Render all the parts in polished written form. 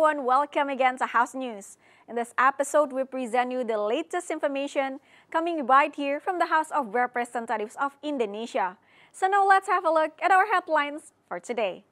everyone, welcome again to House News. In this episode, we present you the latest information coming right here from the House of Representatives of Indonesia. So now let's have a look at our headlines for today.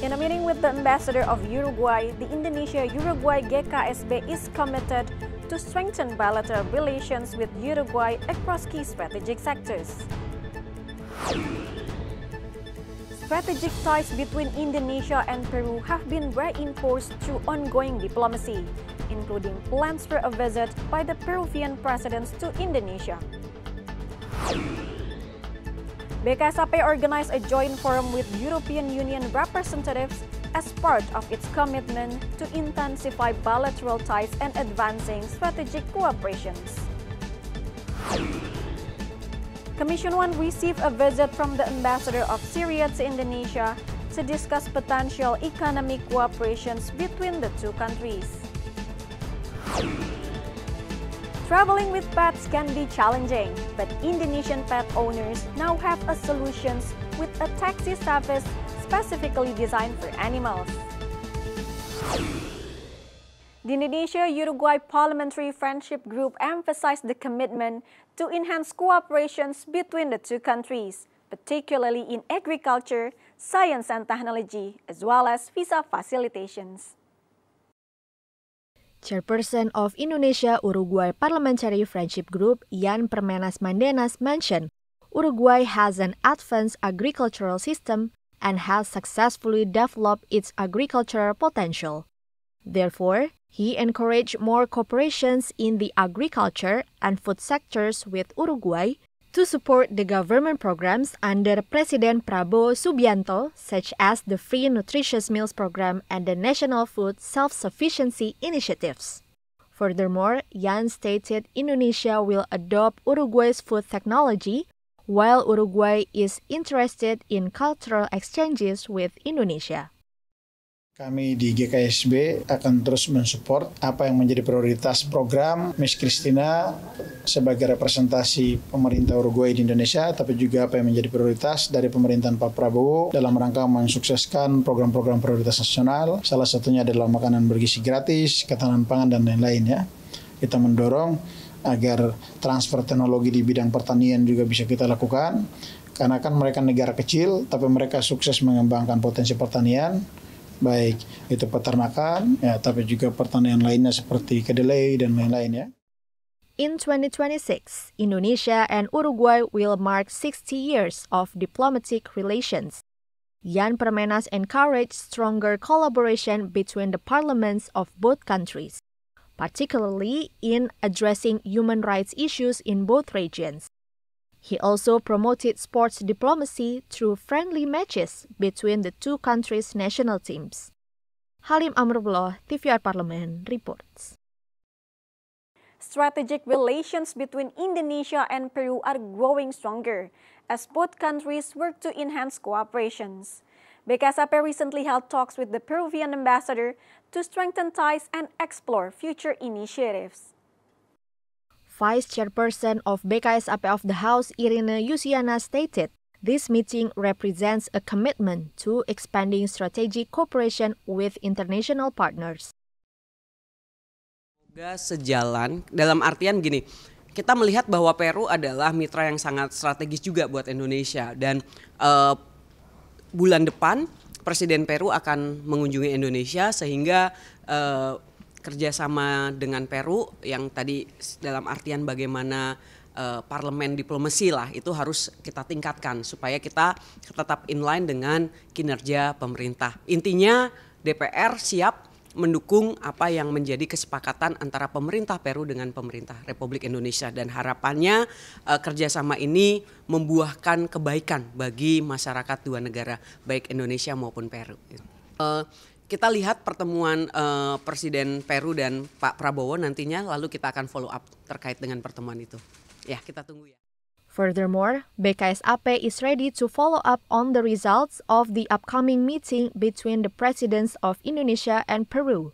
In a meeting with the ambassador of Uruguay, the Indonesia-Uruguay GKSB is committed to strengthen bilateral relations with Uruguay across key strategic sectors. Strategic ties between Indonesia and Peru have been reinforced through ongoing diplomacy, including plans for a visit by the Peruvian president to Indonesia. BKSAP organized a joint forum with European Union representatives as part of its commitment to intensify bilateral ties and advancing strategic cooperations. Commission 1 received a visit from the ambassador of Syria to Indonesia to discuss potential economic cooperations between the two countries. Traveling with pets can be challenging, but Indonesian pet owners now have a solution with a taxi service specifically designed for animals. The Indonesia-Uruguay Parliamentary Friendship Group emphasized the commitment to enhance cooperations between the two countries, particularly in agriculture, science and technology, as well as visa facilitations. Chairperson of Indonesia-Uruguay Parliamentary Friendship Group, Jan Permenas Mandenas, mentioned Uruguay has an advanced agricultural system and has successfully developed its agricultural potential. Therefore, he encouraged more cooperations in the agriculture and food sectors with Uruguay to support the government programs under President Prabowo Subianto, such as the Free Nutritious Meals Program and the National Food Self-Sufficiency Initiatives. Furthermore, Jan stated Indonesia will adopt Uruguay's food technology, while Uruguay is interested in cultural exchanges with Indonesia. Kami di GKSB akan terus mensupport apa yang menjadi prioritas program Miss Christina sebagai representasi pemerintah Uruguay di Indonesia, tapi juga apa yang menjadi prioritas dari pemerintahan Pak Prabowo dalam rangka mensukseskan program-program prioritas nasional. Salah satunya adalah makanan bergizi gratis, ketahanan pangan, dan lain-lain ya. Kita mendorong agar transfer teknologi di bidang pertanian juga bisa kita lakukan, karena kan mereka negara kecil, tapi mereka sukses mengembangkan potensi pertanian, baik itu peternakan, ya, tapi juga pertanian lainnya seperti kedelai dan lain-lain ya. In 2026, Indonesia and Uruguay will mark 60 years of diplomatic relations. Jan Permenas encouraged stronger collaboration between the parliaments of both countries, particularly in addressing human rights issues in both regions. He also promoted sports diplomacy through friendly matches between the two countries' national teams. Halim Amrullah, TVR Parlemen, reports. Strategic relations between Indonesia and Peru are growing stronger as both countries work to enhance cooperations. BKSAP recently held talks with the Peruvian ambassador to strengthen ties and explore future initiatives. Vice Chairperson of BKSAP of the House, Irene Yusiana, stated this meeting represents a commitment to expanding strategic cooperation with international partners. Semoga sejalan, dalam artian gini, kita melihat bahwa Peru adalah mitra yang sangat strategis juga buat Indonesia, dan bulan depan Presiden Peru akan mengunjungi Indonesia, sehingga kerjasama dengan Peru yang tadi dalam artian bagaimana parlemen diplomasi lah, itu harus kita tingkatkan supaya kita tetap inline dengan kinerja pemerintah. Intinya DPR siap mendukung apa yang menjadi kesepakatan antara pemerintah Peru dengan pemerintah Republik Indonesia, dan harapannya kerjasama ini membuahkan kebaikan bagi masyarakat dua negara, baik Indonesia maupun Peru. Kita lihat pertemuan Presiden Peru dan Pak Prabowo nantinya, lalu kita akan follow up terkait dengan pertemuan itu. Ya, kita tunggu ya. Furthermore, BKSAP is ready to follow up on the results of the upcoming meeting between the presidents of Indonesia and Peru.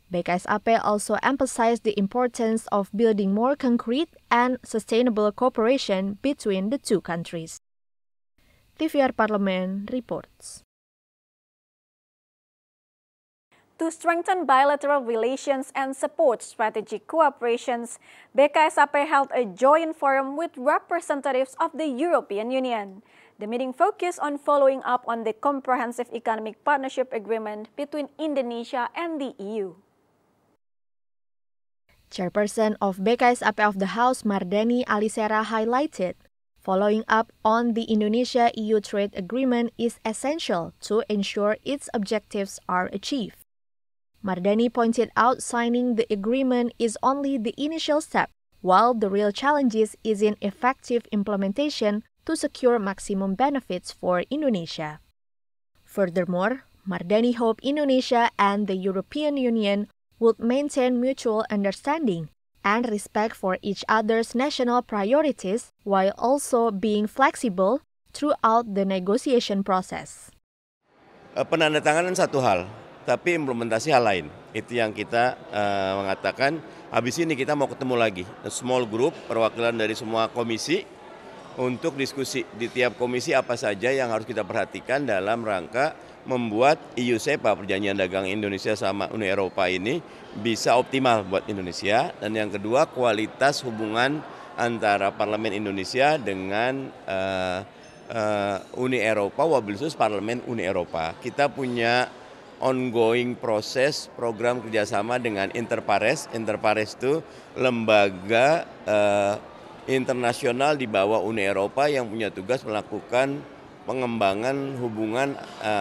BKSAP also emphasized the importance of building more concrete and sustainable cooperation between the two countries. TVR Parlemen reports. To strengthen bilateral relations and support strategic cooperations, BKSAP held a joint forum with representatives of the European Union. The meeting focused on following up on the Comprehensive Economic Partnership Agreement between Indonesia and the EU. Chairperson of BKSAP of the House, Mardani Alisera, highlighted, following up on the Indonesia-EU trade agreement is essential to ensure its objectives are achieved. Mardani pointed out signing the agreement is only the initial step, while the real challenges is in effective implementation to secure maximum benefits for Indonesia. Furthermore, Mardani hoped Indonesia and the European Union would maintain mutual understanding and respect for each other's national priorities while also being flexible throughout the negotiation process. Penandatanganan satu hal, tapi implementasi hal lain. Itu yang kita mengatakan, habis ini kita mau ketemu lagi. A small group, perwakilan dari semua komisi, untuk diskusi di tiap komisi apa saja yang harus kita perhatikan dalam rangka membuat EU-SEPA, Perjanjian Dagang Indonesia sama Uni Eropa ini, bisa optimal buat Indonesia. Dan yang kedua, kualitas hubungan antara Parlemen Indonesia dengan Uni Eropa, wabil khusus Parlemen Uni Eropa. Kita punya ongoing proses program kerjasama dengan Interpares. Interpares itu lembaga internasional di bawah Uni Eropa yang punya tugas melakukan pengembangan hubungan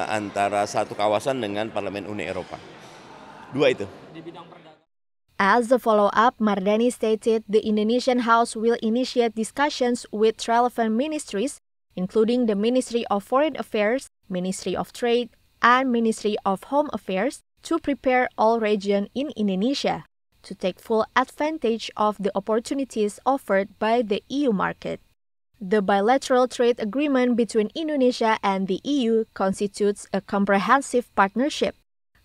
antara satu kawasan dengan Parlemen Uni Eropa. Dua itu. As a follow-up, Mardani stated the Indonesian House will initiate discussions with relevant ministries, including the Ministry of Foreign Affairs, Ministry of Trade, and Ministry of Home Affairs, to prepare all regions in Indonesia to take full advantage of the opportunities offered by the EU market. The bilateral trade agreement between Indonesia and the EU constitutes a comprehensive partnership,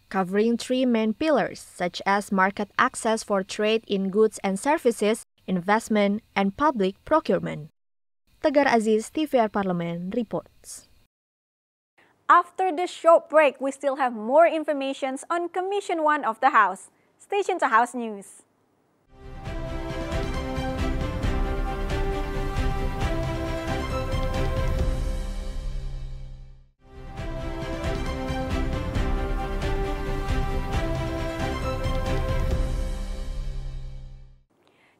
covering three main pillars such as market access for trade in goods and services, investment, and public procurement. Tegar Aziz, TVR Parlemen, reports. After the short break, we still have more information on Commission 1 of the House. Stay tuned to House News.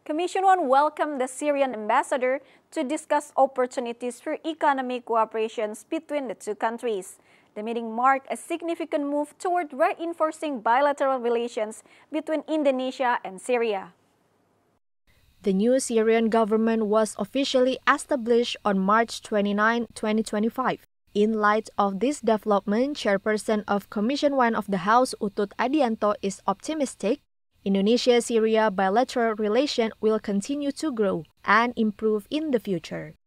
Commission 1 welcomed the Syrian ambassador to discuss opportunities for economic cooperations between the two countries. The meeting marked a significant move toward reinforcing bilateral relations between Indonesia and Syria. The new Syrian government was officially established on March 29, 2025. In light of this development, Chairperson of Commission 1 of the House, Utut Adianto, is optimistic Indonesia-Syria bilateral relation will continue to grow and improve in the future.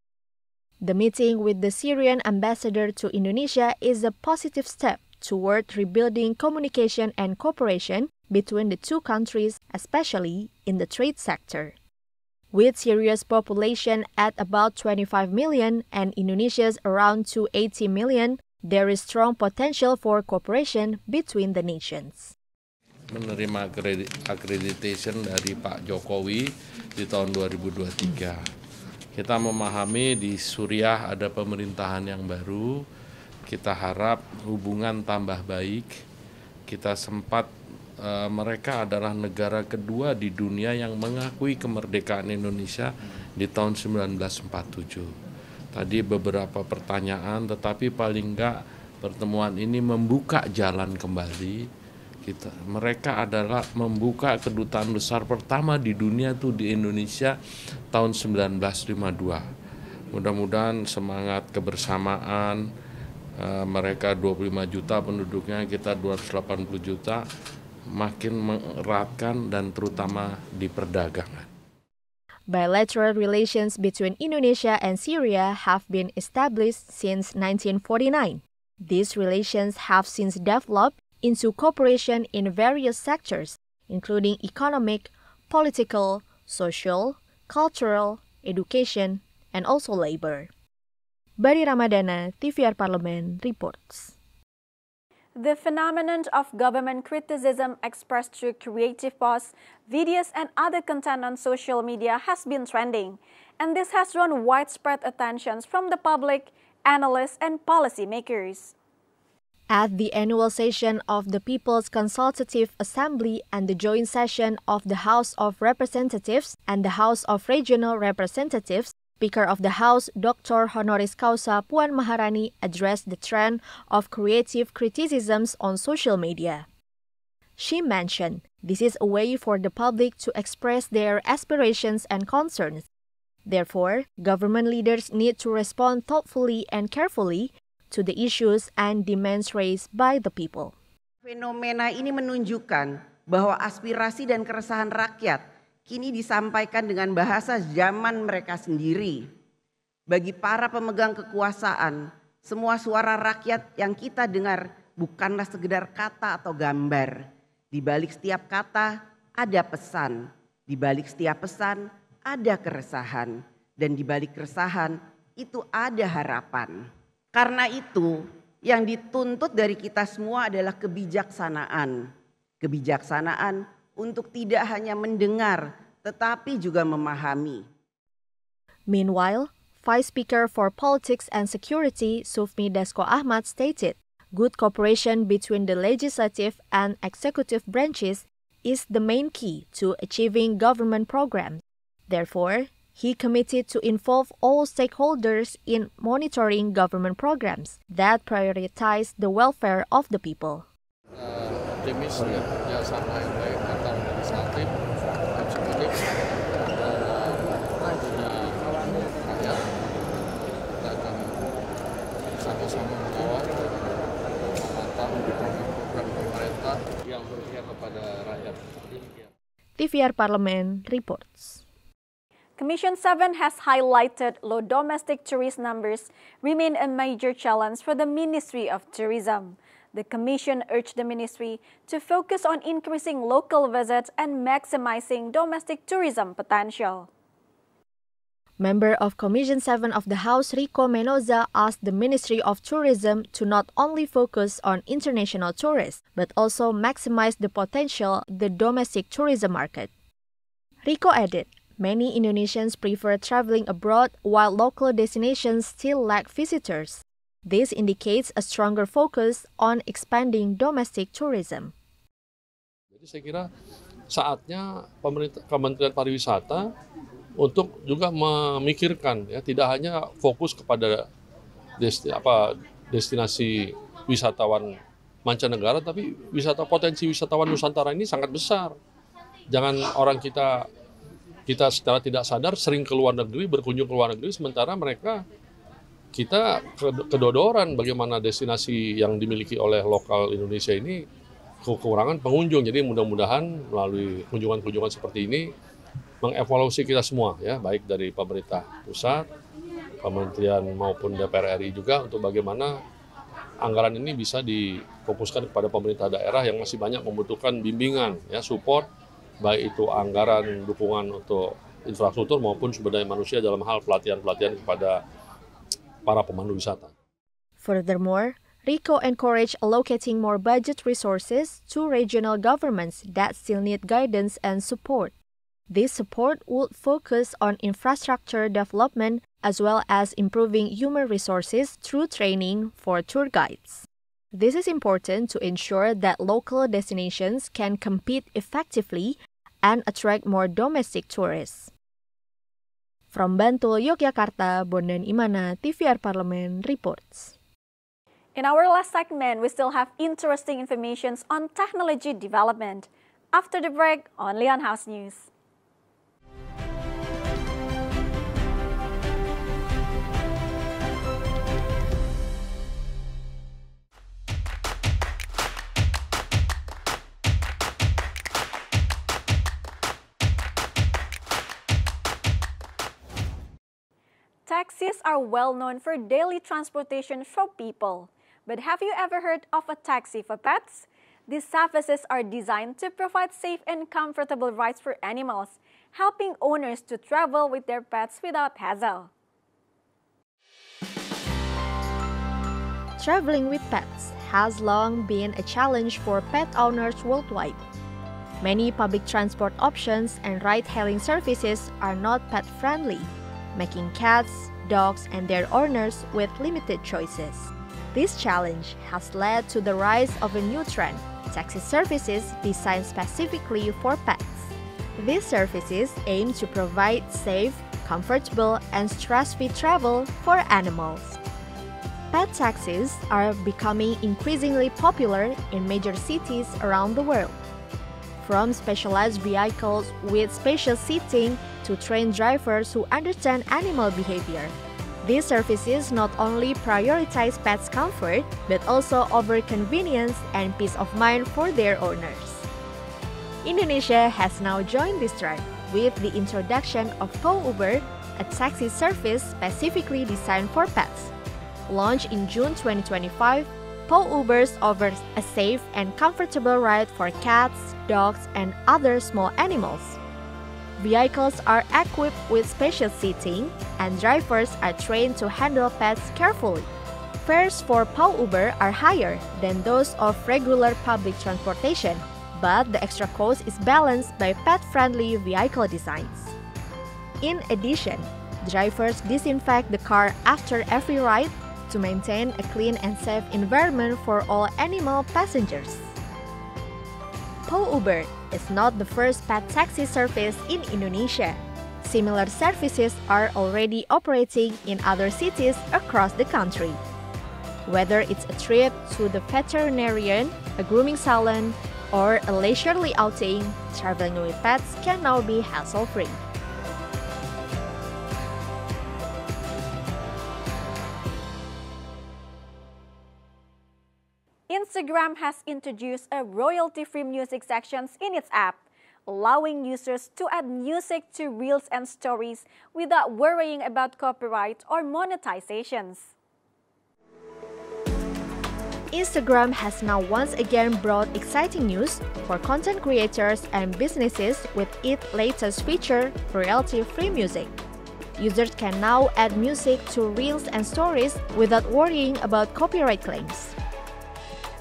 The meeting with the Syrian ambassador to Indonesia is a positive step toward rebuilding communication and cooperation between the two countries, especially in the trade sector. With Syria's population at about 25 million and Indonesia's around 280 million, there is strong potential for cooperation between the nations. Menerima accreditation dari Pak Jokowi di tahun 2023. Kita memahami di Suriah ada pemerintahan yang baru, kita harap hubungan tambah baik. Kita sempat, mereka adalah negara kedua di dunia yang mengakui kemerdekaan Indonesia di tahun 1947. Tadi beberapa pertanyaan, tetapi paling enggak pertemuan ini membuka jalan kembali. Mereka adalah membuka kedutaan besar pertama di dunia tuh di Indonesia tahun 1952. Mudah-mudahan semangat kebersamaan, mereka 25 juta penduduknya, kita 280 juta, makin mengeratkan dan terutama di perdagangan. Bilateral relations between Indonesia and Syria have been established since 1949. These relations have since developed into cooperation in various sectors, including economic, political, social, cultural, education, and also labor. Bari Ramadana, TVR Parlemen, reports. The phenomenon of government criticism expressed through creative posts, videos, and other content on social media has been trending, and this has drawn widespread attention from the public, analysts, and policymakers. At the annual session of the People's Consultative Assembly and the joint session of the House of Representatives and the House of Regional Representatives, Speaker of the House, Dr. Honoris Causa Puan Maharani addressed the trend of creative criticisms on social media. She mentioned this is a way for the public to express their aspirations and concerns. Therefore, government leaders need to respond thoughtfully and carefully to the issues and demands raised by the people. Fenomena ini menunjukkan bahwa aspirasi dan keresahan rakyat kini disampaikan dengan bahasa zaman mereka sendiri. Bagi para pemegang kekuasaan, semua suara rakyat yang kita dengar bukanlah sekedar kata atau gambar. Di balik setiap kata ada pesan, di balik setiap pesan ada keresahan, dan di balik keresahan itu ada harapan. Karena itu, yang dituntut dari kita semua adalah kebijaksanaan. Kebijaksanaan untuk tidak hanya mendengar, tetapi juga memahami. Meanwhile, Vice Speaker for Politics and Security, Sufmi Dasko Ahmad, stated, good cooperation between the legislative and executive branches is the main key to achieving government programs. Therefore, he committed to involve all stakeholders in monitoring government programs that prioritize the welfare of the people. Optimis ya, kerjasama yang baik antara legislatif, eksekutif, dan tentunya rakyat. Kita akan sama-sama mengawal memantau program-program pemerintah yang berpihak kepada rakyat. TVR Parlemen reports. Commission 7 has highlighted low domestic tourist numbers remain a major challenge for the Ministry of Tourism. The Commission urged the Ministry to focus on increasing local visits and maximizing domestic tourism potential. Member of Commission 7 of the House, Rico Mendoza, asked the Ministry of Tourism to not only focus on international tourists, but also maximize the potential the domestic tourism market. Rico added, many Indonesians prefer traveling abroad while local destinations still lack visitors. This indicates a stronger focus on expanding domestic tourism. Jadi saya kira saatnya Kementerian Pariwisata untuk juga memikirkan ya, tidak hanya fokus kepada destinasi wisatawan mancanegara, tapi potensi wisatawan Nusantara ini sangat besar. Jangan orang kita secara tidak sadar sering ke luar negeri, berkunjung ke luar negeri, sementara kita kedodoran bagaimana destinasi yang dimiliki oleh lokal Indonesia ini kekurangan pengunjung. Jadi mudah-mudahan melalui kunjungan-kunjungan seperti ini mengevaluasi kita semua ya, baik dari pemerintah pusat, kementerian maupun dprri juga, untuk bagaimana anggaran ini bisa difokuskan kepada pemerintah daerah yang masih banyak membutuhkan bimbingan ya, support, baik itu anggaran dukungan untuk infrastruktur maupun sumber daya manusia dalam hal pelatihan-pelatihan kepada para pemandu wisata. Furthermore, Rico encouraged allocating more budget resources to regional governments that still need guidance and support. This support would focus on infrastructure development as well as improving human resources through training for tour guides. This is important to ensure that local destinations can compete effectively and attract more domestic tourists. From Bantul, Yogyakarta, Bondan Imana, TVR Parlemen reports. In our last segment, we still have interesting information on technology development. After the break, only on House News. Taxis are well known for daily transportation for people. But have you ever heard of a taxi for pets? These services are designed to provide safe and comfortable rides for animals, helping owners to travel with their pets without hassle. Traveling with pets has long been a challenge for pet owners worldwide. Many public transport options and ride-hailing services are not pet-friendly, making cats, dogs, and their owners with limited choices. This challenge has led to the rise of a new trend, taxi services designed specifically for pets. These services aim to provide safe, comfortable, and stress-free travel for animals. Pet taxis are becoming increasingly popular in major cities around the world. From specialized vehicles with spacious seating to trained drivers who understand animal behavior, these services not only prioritize pets' comfort, but also offer convenience and peace of mind for their owners. Indonesia has now joined this trend with the introduction of PAUber, a taxi service specifically designed for pets. Launched in June 2025, PAUber offers a safe and comfortable ride for cats, dogs, and other small animals. Vehicles are equipped with spacious seating, and drivers are trained to handle pets carefully. Fares for PAUber are higher than those of regular public transportation, but the extra cost is balanced by pet-friendly vehicle designs. In addition, drivers disinfect the car after every ride to maintain a clean and safe environment for all animal passengers. PAUber is not the first pet taxi service in Indonesia. Similar services are already operating in other cities across the country. Whether it's a trip to the veterinarian, a grooming salon, or a leisurely outing, traveling with pets can now be hassle-free. Instagram has introduced a royalty-free music sections in its app, allowing users to add music to reels and stories without worrying about copyright or monetizations. Instagram has now once again brought exciting news for content creators and businesses with its latest feature, royalty-free music. Users can now add music to reels and stories without worrying about copyright claims.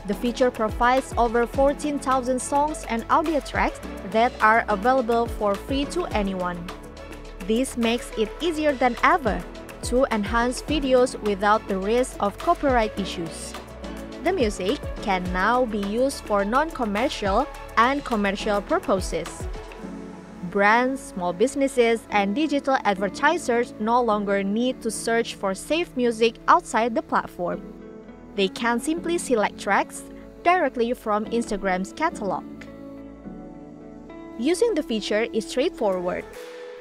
The feature provides over 14,000 songs and audio tracks that are available for free to anyone. This makes it easier than ever to enhance videos without the risk of copyright issues. The music can now be used for non-commercial and commercial purposes. Brands, small businesses, and digital advertisers no longer need to search for safe music outside the platform. They can simply select tracks directly from Instagram's catalog. Using the feature is straightforward.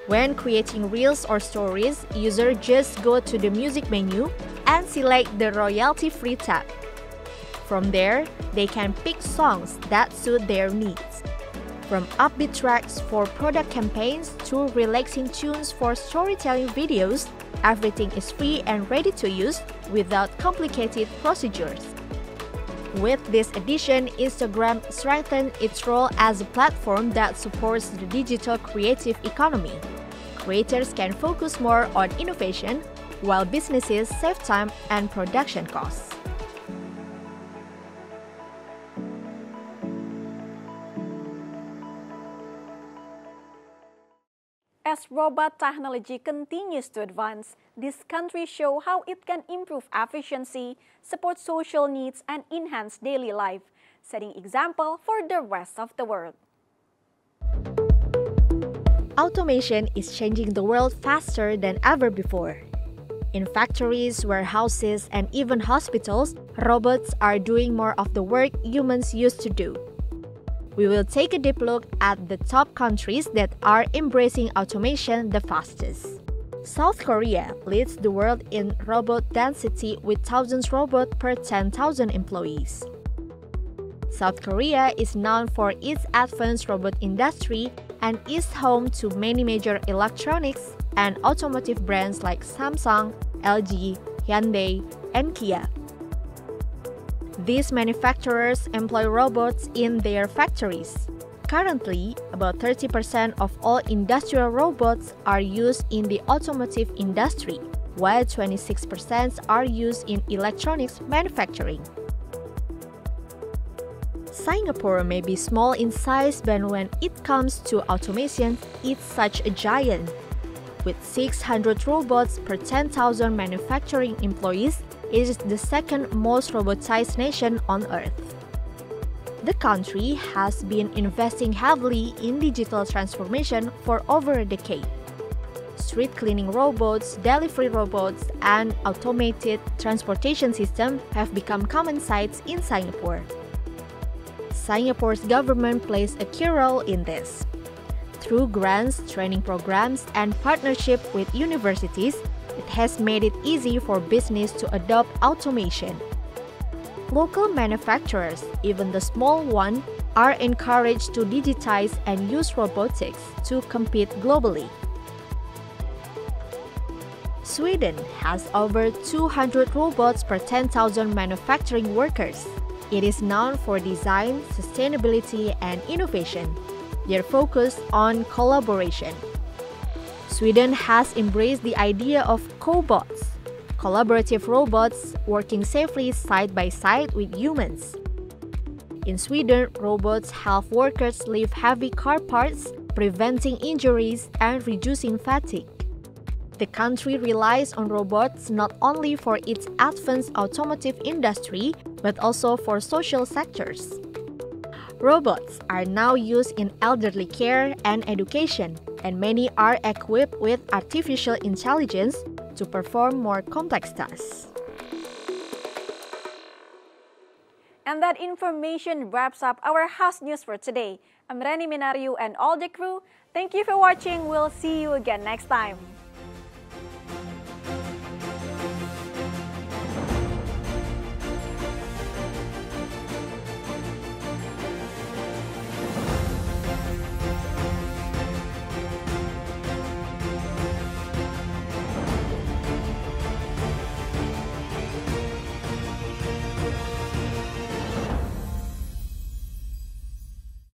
When creating reels or stories, users just go to the music menu and select the royalty-free tab. From there, they can pick songs that suit their needs. From upbeat tracks for product campaigns to relaxing tunes for storytelling videos, everything is free and ready to use without complicated procedures. With this addition, Instagram strengthened its role as a platform that supports the digital creative economy. Creators can focus more on innovation, while businesses save time and production costs. As robot technology continues to advance, this country shows how it can improve efficiency, support social needs, and enhance daily life, setting example for the rest of the world. Automation is changing the world faster than ever before. In factories, warehouses, and even hospitals, robots are doing more of the work humans used to do. We will take a deep look at the top countries that are embracing automation the fastest. South Korea leads the world in robot density with thousands robots per 10,000 employees. South Korea is known for its advanced robot industry and is home to many major electronics and automotive brands like Samsung, LG, Hyundai, and Kia. These manufacturers employ robots in their factories. Currently, about 30% of all industrial robots are used in the automotive industry, while 26% are used in electronics manufacturing. Singapore may be small in size, but when it comes to automation, it's such a giant. With 600 robots per 10,000 manufacturing employees, it is the second most robotized nation on Earth. The country has been investing heavily in digital transformation for over a decade. Street cleaning robots, delivery robots, and automated transportation systems have become common sights in Singapore. Singapore's government plays a key role in this. Through grants, training programs, and partnership with universities, it has made it easy for business to adopt automation. Local manufacturers, even the small ones, are encouraged to digitize and use robotics to compete globally. Sweden has over 200 robots per 10,000 manufacturing workers. It is known for design, sustainability, and innovation. They're focused on collaboration. Sweden has embraced the idea of cobots, collaborative robots working safely side by side with humans. In Sweden, robots help workers lift heavy car parts, preventing injuries and reducing fatigue. The country relies on robots not only for its advanced automotive industry, but also for social sectors. Robots are now used in elderly care and education, and many are equipped with artificial intelligence to perform more complex tasks. And that information wraps up our House News for today. I'm Reni Minaryu and all the crew. Thank you for watching. We'll see you again next time.